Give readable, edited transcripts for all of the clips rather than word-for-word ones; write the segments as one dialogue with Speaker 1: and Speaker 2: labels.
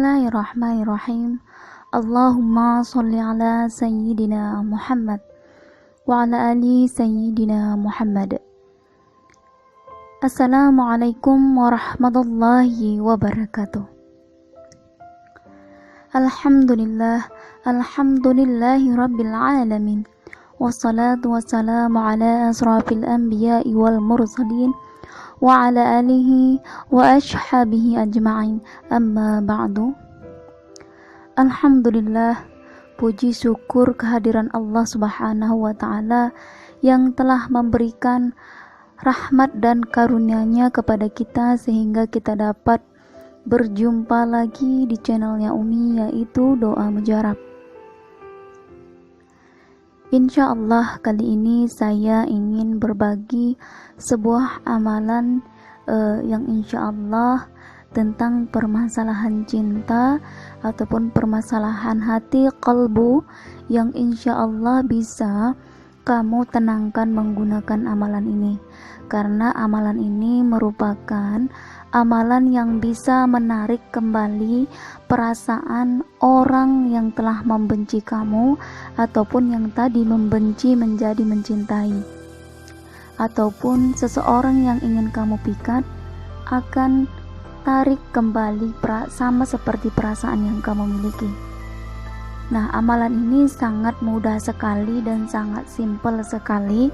Speaker 1: Bismillahirrahmanirrahim. Allahumma sholli ala sayyidina Muhammad wa ala ali sayyidina Muhammad. Assalamualaikum warahmatullahi wabarakatuh. Alhamdulillahi rabbil alamin. Wassalatu wassalamu ala asrafil anbiya'i wal mursalin wa ala alihi wa ashabihi ajma'in, amma ba'du. Alhamdulillah, puji syukur kehadiran Allah subhanahu wa ta'ala yang telah memberikan rahmat dan karunia-Nya kepada kita sehingga kita dapat berjumpa lagi di channelnya Umi, yaitu Doa Mujarab. Insya Allah kali ini saya ingin berbagi sebuah amalan yang insya Allah tentang permasalahan cinta ataupun permasalahan hati qalbu yang insya Allah bisa kamu tenangkan menggunakan amalan ini, karena amalan ini merupakan amalan yang bisa menarik kembali perasaan orang yang telah membenci kamu ataupun yang tadi membenci menjadi mencintai, ataupun seseorang yang ingin kamu pikat akan tarik kembali sama seperti perasaan yang kamu miliki. Nah, amalan ini sangat mudah sekali dan sangat simpel sekali,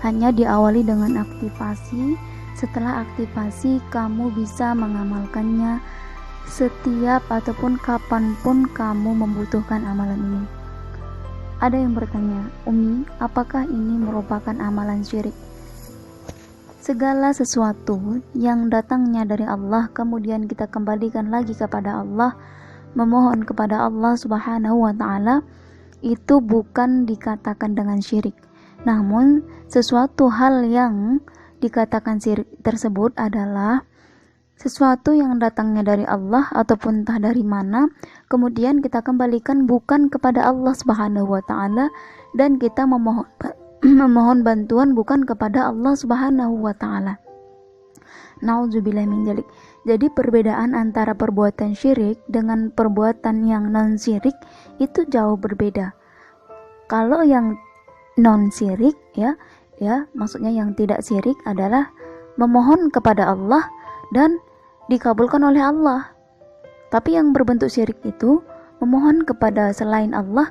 Speaker 1: hanya diawali dengan aktivasi. Setelah aktivasi, kamu bisa mengamalkannya setiap ataupun kapanpun kamu membutuhkan amalan ini. Ada yang bertanya, Umi, apakah ini merupakan amalan syirik? Segala sesuatu yang datangnya dari Allah kemudian kita kembalikan lagi kepada Allah, memohon kepada Allah subhanahu wa ta'ala, itu bukan dikatakan dengan syirik. Namun sesuatu hal yang dikatakan syirik tersebut adalah sesuatu yang datangnya dari Allah ataupun entah dari mana, kemudian kita kembalikan bukan kepada Allah subhanahu wa ta'ala, dan kita memohon bantuan bukan kepada Allah subhanahu wa ta'ala. Nauzubillah min dzalik. Jadi perbedaan antara perbuatan syirik dengan perbuatan yang non syirik itu jauh berbeda. Kalau yang non syirik ya maksudnya yang tidak syirik adalah memohon kepada Allah dan dikabulkan oleh Allah. Tapi yang berbentuk syirik itu memohon kepada selain Allah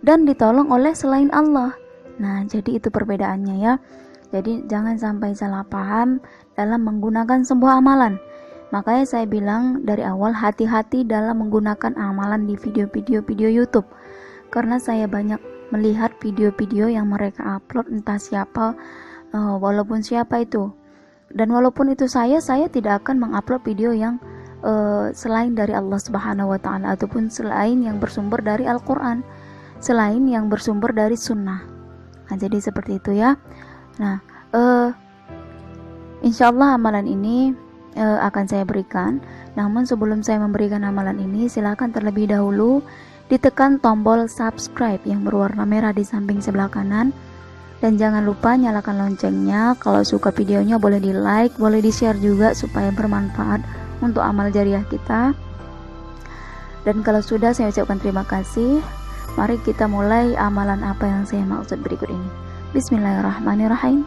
Speaker 1: dan ditolong oleh selain Allah. Nah, jadi itu perbedaannya ya. Jadi jangan sampai salah paham dalam menggunakan sebuah amalan. Makanya saya bilang dari awal, hati-hati dalam menggunakan amalan di video-video YouTube. Karena saya banyak melihat video-video yang mereka upload entah siapa, walaupun siapa itu. Dan walaupun itu saya tidak akan mengupload video yang selain dari Allah Subhanahu wa taala ataupun selain yang bersumber dari Al-Qur'an, selain yang bersumber dari sunnah. Nah, jadi seperti itu ya. Nah, insyaallah amalan ini akan saya berikan. Namun sebelum saya memberikan amalan ini, silakan terlebih dahulu ditekan tombol subscribe yang berwarna merah di samping sebelah kanan, dan jangan lupa nyalakan loncengnya. Kalau suka videonya boleh di like, boleh di share juga supaya bermanfaat untuk amal jariah kita. Dan kalau sudah, saya ucapkan terima kasih. Mari kita mulai amalan apa yang saya maksud berikut ini. Bismillahirrahmanirrahim.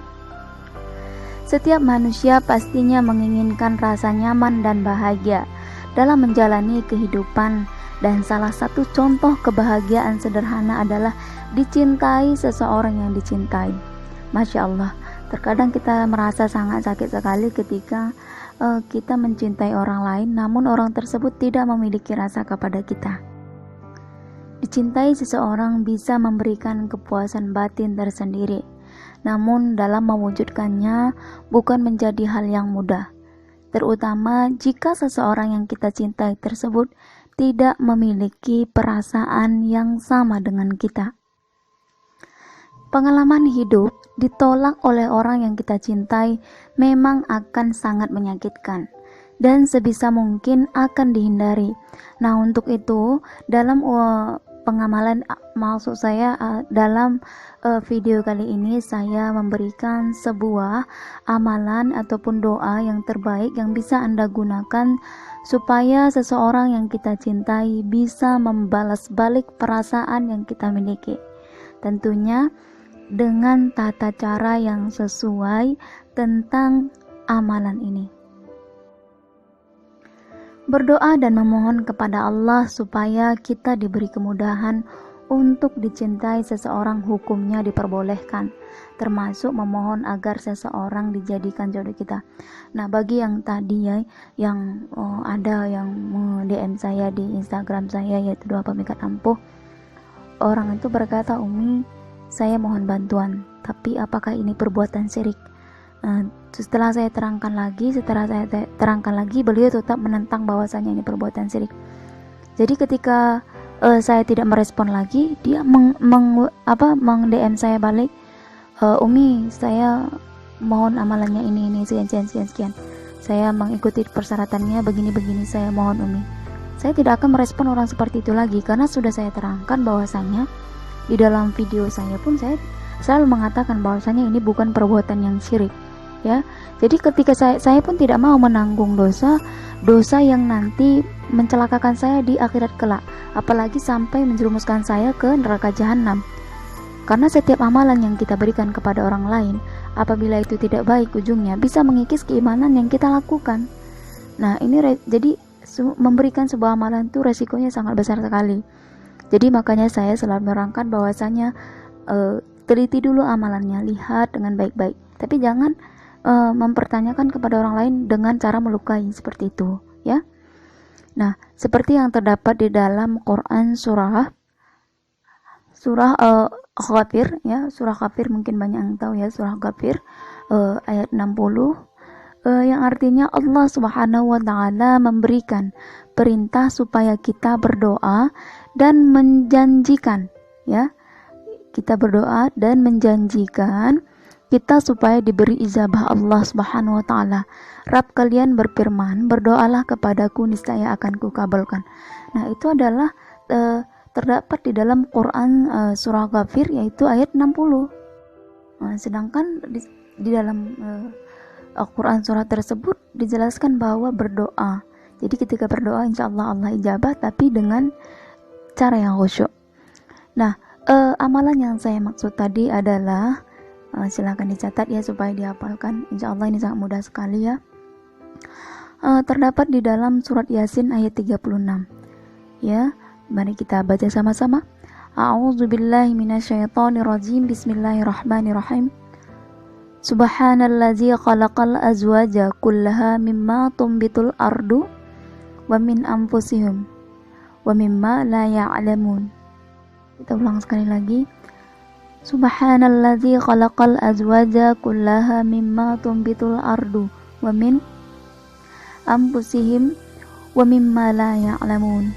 Speaker 1: Setiap manusia pastinya menginginkan rasa nyaman dan bahagia dalam menjalani kehidupan, dan salah satu contoh kebahagiaan sederhana adalah dicintai seseorang yang dicintai. Masya Allah, terkadang kita merasa sangat sakit sekali ketika kita mencintai orang lain, namun orang tersebut tidak memiliki rasa kepada kita. Dicintai seseorang bisa memberikan kepuasan batin tersendiri, namun dalam mewujudkannya bukan menjadi hal yang mudah, terutama jika seseorang yang kita cintai tersebut tidak memiliki perasaan yang sama dengan kita. Pengalaman hidup ditolak oleh orang yang kita cintai memang akan sangat menyakitkan dan sebisa mungkin akan dihindari. Nah, untuk itu dalam pengamalan, maksud saya dalam video kali ini saya memberikan sebuah amalan ataupun doa yang terbaik yang bisa Anda gunakan supaya seseorang yang kita cintai bisa membalas balik perasaan yang kita miliki. Tentunya dengan tata cara yang sesuai tentang amalan ini. Berdoa dan memohon kepada Allah supaya kita diberi kemudahan untuk dicintai seseorang, hukumnya diperbolehkan, termasuk memohon agar seseorang dijadikan jodoh kita. Nah, bagi yang tadi ya, yang ada yang DM saya di Instagram saya, yaitu Doa Pemikat Ampuh, orang itu berkata, "Umi, saya mohon bantuan, tapi apakah ini perbuatan syirik?" Setelah saya terangkan lagi, beliau tetap menentang bahwasanya ini perbuatan syirik. Jadi ketika saya tidak merespon lagi, dia meng-DM saya balik, "Umi, saya mohon amalannya ini sekian. Saya mengikuti persyaratannya begini, saya mohon Umi." Saya tidak akan merespon orang seperti itu lagi, karena sudah saya terangkan bahwasanya di dalam video saya pun saya selalu mengatakan bahwasanya ini bukan perbuatan yang syirik. Ya, jadi ketika saya pun tidak mau menanggung dosa yang nanti mencelakakan saya di akhirat kelak, apalagi sampai menjerumuskan saya ke neraka jahanam. Karena setiap amalan yang kita berikan kepada orang lain, apabila itu tidak baik, ujungnya bisa mengikis keimanan yang kita lakukan. Nah, ini jadi memberikan sebuah amalan itu resikonya sangat besar sekali. Jadi makanya saya selalu menerangkan bahwasanya teliti dulu amalannya, lihat dengan baik-baik, tapi jangan mempertanyakan kepada orang lain dengan cara melukai seperti itu, ya. Nah, seperti yang terdapat di dalam Quran surah Ghafir, ya, surah Ghafir mungkin banyak yang tahu ya, surah Ghafir ayat 60, yang artinya Allah Subhanahu wa taala memberikan perintah supaya kita berdoa dan menjanjikan, ya. Kita berdoa dan menjanjikan kita supaya diberi ijabah Allah Subhanahu wa taala. Rabb kalian berfirman, "Berdoalah kepadaku, niscaya akan kukabulkan." Nah, itu adalah terdapat di dalam Quran surah Ghafir, yaitu ayat 60. Nah, sedangkan di dalam Quran surah tersebut dijelaskan bahwa berdoa. Jadi ketika berdoa insya Allah Allah ijabah, tapi dengan cara yang khusyuk. Nah, amalan yang saya maksud tadi adalah silakan dicatat ya supaya dihafalkan. Insya Allah ini sangat mudah sekali ya. Terdapat di dalam surat Yasin ayat 36. Ya, mari kita baca sama-sama. A'udzubillahi minasyaitonirrajim. Bismillahirrahmanirrahim. Subhanallazi khalaqal azwaja kullaha mimma tumbitul ardu wa min anfusihim wa mimma la ya'lamun. Kita ulang sekali lagi. Subhanallazi khalaqal azwaja kullaha mimma tumbitul ardu wa min anfusihim wa mimma la ya'lamun.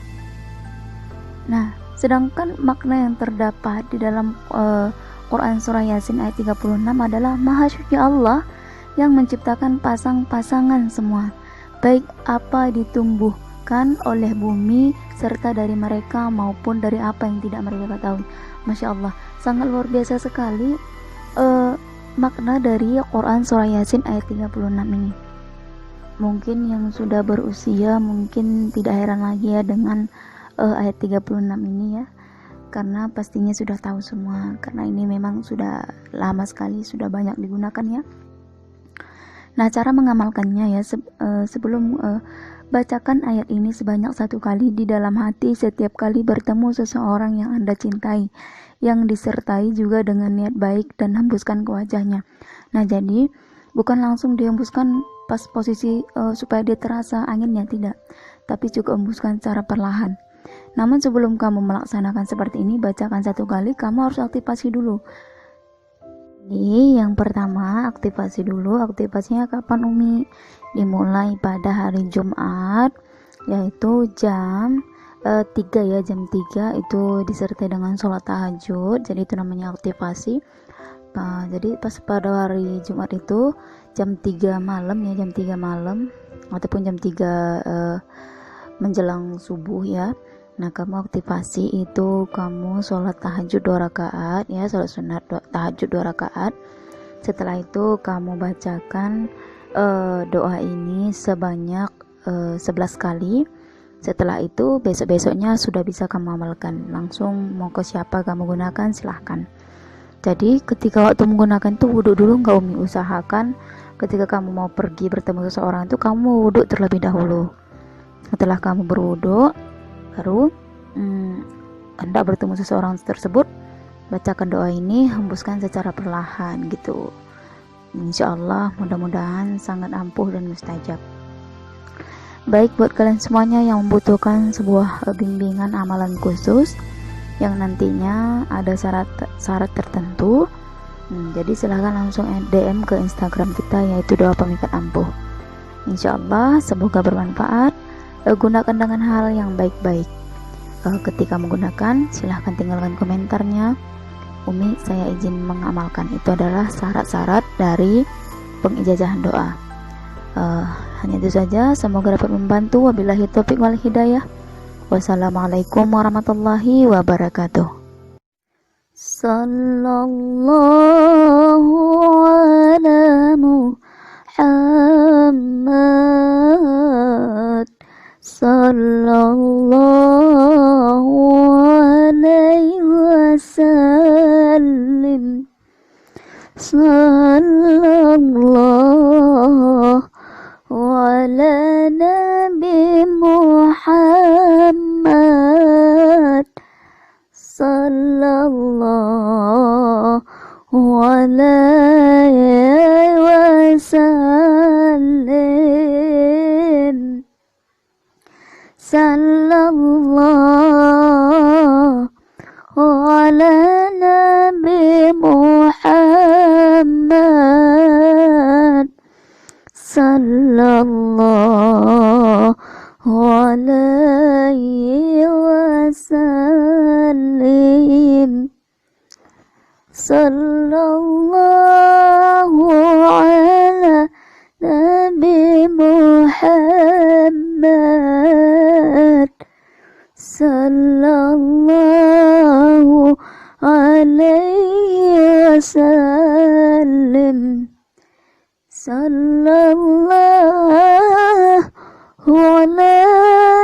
Speaker 1: Nah, sedangkan makna yang terdapat di dalam Quran surah Yasin ayat 36 adalah Maha Suci Allah yang menciptakan pasang-pasangan semua, baik apa ditumbuhkan oleh bumi serta dari mereka maupun dari apa yang tidak mereka ketahui. Masya Allah, sangat luar biasa sekali makna dari Quran surah Yasin ayat 36 ini. Mungkin yang sudah berusia mungkin tidak heran lagi ya dengan ayat 36 ini ya, karena pastinya sudah tahu semua, karena ini memang sudah lama sekali, sudah banyak digunakan ya. Nah, cara mengamalkannya ya, sebelum bacakan ayat ini sebanyak 1 kali di dalam hati setiap kali bertemu seseorang yang Anda cintai, yang disertai juga dengan niat baik, dan hembuskan ke wajahnya. Nah, jadi bukan langsung dihembuskan pas posisi supaya dia terasa anginnya, tidak, tapi juga hembuskan secara perlahan. Namun sebelum kamu melaksanakan seperti ini, bacakan 1 kali, kamu harus aktifasi dulu. Jadi yang pertama, aktifasi dulu. Aktifasinya kapan Umi? Dimulai pada hari Jumat, yaitu jam 3 ya, jam 3 itu disertai dengan sholat tahajud, jadi itu namanya aktivasi. Jadi pas pada hari Jumat itu jam 3 malam ya, jam 3 malam ataupun jam 3 menjelang subuh ya. Nah, kamu aktifasi itu, kamu sholat tahajud 2 rakaat ya, sholat sunat tahajud 2 rakaat. Setelah itu kamu bacakan doa ini sebanyak 11 kali. Setelah itu besok-besoknya sudah bisa kamu amalkan. Langsung mau ke siapa kamu gunakan silahkan. Jadi ketika waktu menggunakan itu wudhu dulu nggak Umi, usahakan ketika kamu mau pergi bertemu seseorang itu kamu wudhu terlebih dahulu. Setelah kamu berwudhu baru hendak bertemu seseorang tersebut, bacakan doa ini, hembuskan secara perlahan gitu. Insya Allah mudah-mudahan sangat ampuh dan mustajab. Baik, buat kalian semuanya yang membutuhkan sebuah bimbingan amalan khusus yang nantinya ada syarat tertentu, jadi silahkan langsung DM ke Instagram kita, yaitu Doa Pemikat Ampuh. Insya Allah semoga bermanfaat. Gunakan dengan hal yang baik-baik. Ketika menggunakan silahkan tinggalkan komentarnya, Umi saya izin mengamalkan. Itu adalah syarat-syarat dari pengijazahan doa. Hanya itu saja, semoga dapat membantu. Wabillahi taufiq wal hidayah. Wassalamualaikum warahmatullahi wabarakatuh. Sallallahu ala Muhammad, sallallahu alaihi wasallim, sallallahu ala Nabi Muhammad, sallallahu alaihi wasallim, sallallahu ala Nabi Muhammad, sallallahu alaihi wasallim, sallallahu ala Nabi Muhammad, sallallahu alaihi wasallim, sallallahu ala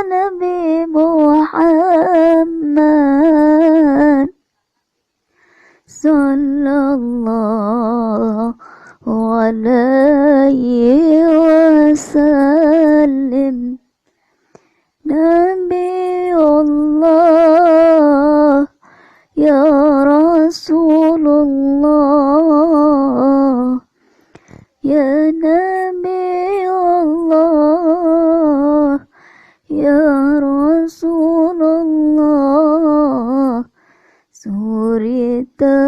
Speaker 1: Nabi Muhammad, sallallahu alaihi wasallim. Nabi Allah ya Rasulullah, ya Nabi Allah ya Rasulullah, surita